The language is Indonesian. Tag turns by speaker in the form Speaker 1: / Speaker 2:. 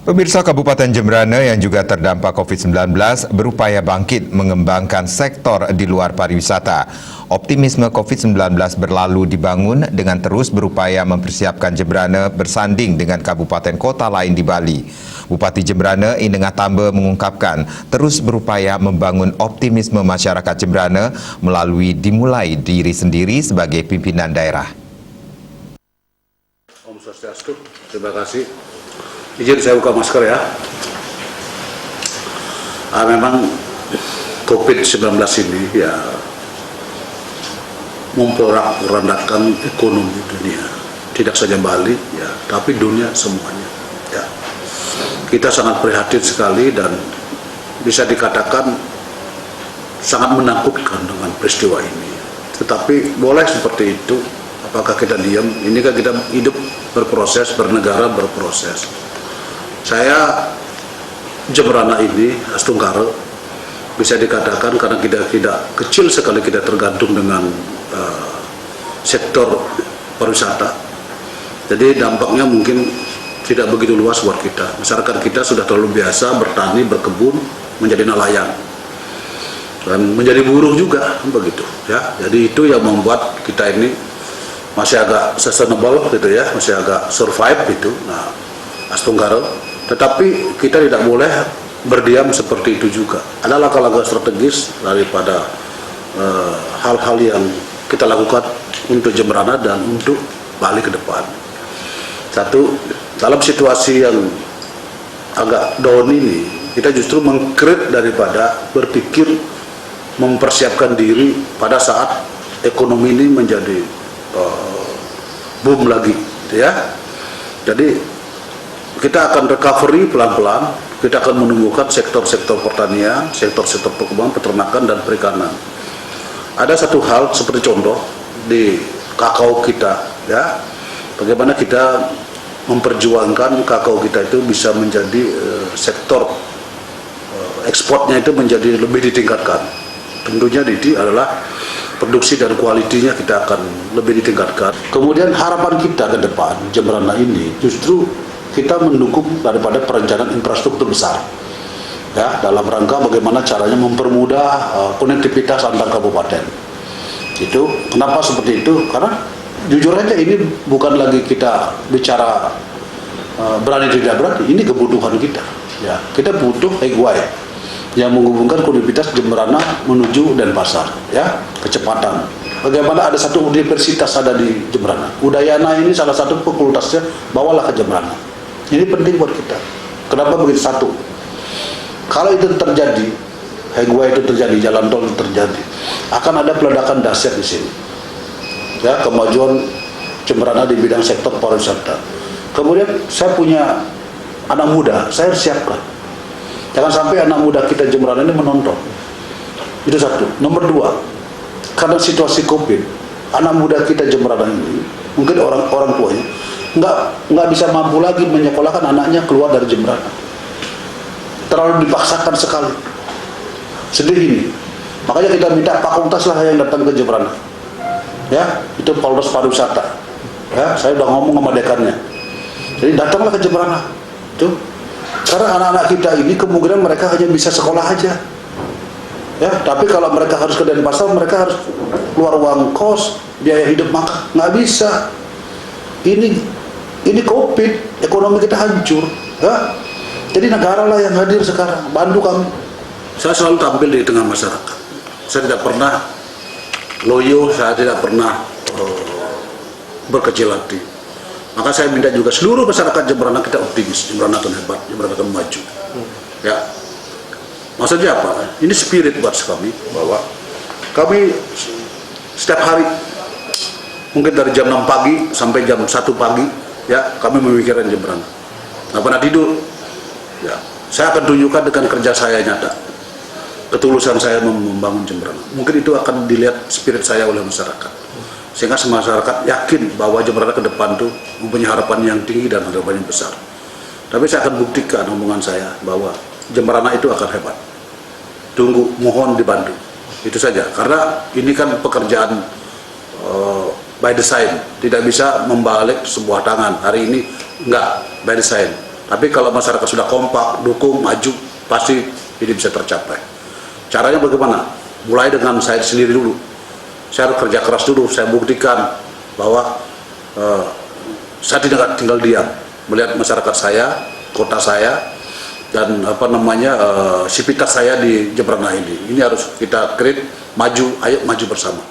Speaker 1: Pemirsa Kabupaten Jemberana yang juga terdampak COVID-19 berupaya bangkit mengembangkan sektor di luar pariwisata. Optimisme COVID-19 berlalu dibangun dengan terus berupaya mempersiapkan Jemberana bersanding dengan kabupaten kota lain di Bali. Bupati Jemberana Inengah Tamba mengungkapkan terus berupaya membangun optimisme masyarakat Jemberana melalui dimulai diri sendiri sebagai pimpinan daerah.
Speaker 2: Om Swastiastu, terima kasih. Izin saya buka masker ya. Memang COVID-19 ini ya memporak-porandakan ekonomi dunia. Tidak saja Bali ya, tapi dunia semuanya. Ya. Kita sangat prihatin sekali dan bisa dikatakan sangat menakutkan dengan peristiwa ini. Tetapi boleh seperti itu. Apakah kita diam? Ini kan kita hidup berproses, bernegara berproses. Saya Jemberana ini Astunggara bisa dikatakan karena kita tidak kecil sekali kita tergantung dengan sektor pariwisata. Jadi dampaknya mungkin tidak begitu luas buat kita. Masyarakat kita sudah terlalu biasa bertani, berkebun, menjadi nelayan dan menjadi buruh juga begitu ya. Jadi itu yang membuat kita ini masih agak sustainable gitu ya, masih agak survive gitu. Nah, Astunggara, tetapi kita tidak boleh berdiam seperti itu juga. Ada langkah-langkah strategis daripada hal-hal yang kita lakukan untuk Jemberana dan untuk Bali ke depan. Satu, dalam situasi yang agak down ini, kita justru mengkreat daripada berpikir mempersiapkan diri pada saat ekonomi ini menjadi boom lagi, ya. Jadi kita akan recovery pelan-pelan. Kita akan menumbuhkan sektor-sektor pertanian, sektor-sektor perkebunan, peternakan dan perikanan. Ada satu hal seperti contoh di kakao kita, ya. Bagaimana kita memperjuangkan kakao kita itu bisa menjadi sektor ekspornya itu menjadi lebih ditingkatkan. Tentunya ini adalah produksi dan kualitinya kita akan lebih ditingkatkan. Kemudian harapan kita ke depan Jemberana ini justru kita mendukung daripada perencanaan infrastruktur besar, ya, dalam rangka bagaimana caranya mempermudah konektivitas antar kabupaten. Itu kenapa seperti itu? Karena jujur aja ini bukan lagi kita bicara berani tidak berani, ini kebutuhan kita. Ya, kita butuh highway yang menghubungkan konektivitas Jemberana menuju Denpasar, ya, kecepatan. Bagaimana ada satu universitas ada di Jemberana, Udayana ini salah satu fakultasnya, bawalah ke Jemberana. Ini penting buat kita. Kenapa begitu? Satu, kalau itu terjadi, highway itu terjadi, jalan tol itu terjadi, akan ada peledakan dahsyat di sini. Ya, kemajuan Jemberana di bidang sektor pariwisata. Kemudian saya punya anak muda, saya harus siapkan. Jangan sampai anak muda kita Jemberana ini menonton. Itu satu. Nomor dua, karena situasi COVID, anak muda kita Jemberana ini, mungkin orang tuanya nggak bisa mampu lagi menyekolahkan anaknya keluar dari Jemberana. Terlalu dipaksakan sekali. Sedih ini. Makanya kita minta fakultas lah yang datang ke Jemberana. Ya, itu fakultas pariwisata. Ya, saya udah ngomong sama dekannya. Jadi datanglah ke Jemberana. Tuh. Karena anak-anak kita ini kemungkinan mereka hanya bisa sekolah aja. Ya, tapi kalau mereka harus ke Denpasar, mereka harus keluar uang kos, biaya hidup makan, nggak bisa. Ini COVID, ekonomi kita hancur. Ya. Jadi negara lah yang hadir sekarang, bantu kami. Saya selalu tampil di tengah masyarakat. Saya tidak pernah loyo, saya tidak pernah berkecil hati. Maka saya minta juga seluruh masyarakat Jemberana kita optimis, Jemberana akan hebat, Jemberana akan maju. Ya, maksudnya apa? Ini spirit buat kami bahwa kami setiap hari, mungkin dari jam 6 pagi sampai jam 1 pagi, ya, kami memikirkan Jemberana. Nggak pernah tidur. Ya, saya akan tunjukkan dengan kerja saya nyata, ketulusan saya membangun Jemberana. Mungkin itu akan dilihat spirit saya oleh masyarakat. Sehingga masyarakat yakin bahwa Jemberana ke depan itu mempunyai harapan yang tinggi dan harapan yang besar. Tapi saya akan buktikan omongan saya bahwa Jemberana itu akan hebat. Tunggu, mohon dibantu. Itu saja. Karena ini kan pekerjaan by design. Tidak bisa membalik sebuah tangan. Hari ini enggak by design. Tapi kalau masyarakat sudah kompak, dukung, maju, pasti ini bisa tercapai. Caranya bagaimana? Mulai dengan saya sendiri dulu. Saya harus kerja keras dulu, saya buktikan bahwa saya tidak tinggal diam melihat masyarakat saya, kota saya, dan sivitas saya di Jembrana ini. Ini harus kita create, maju, ayo maju bersama.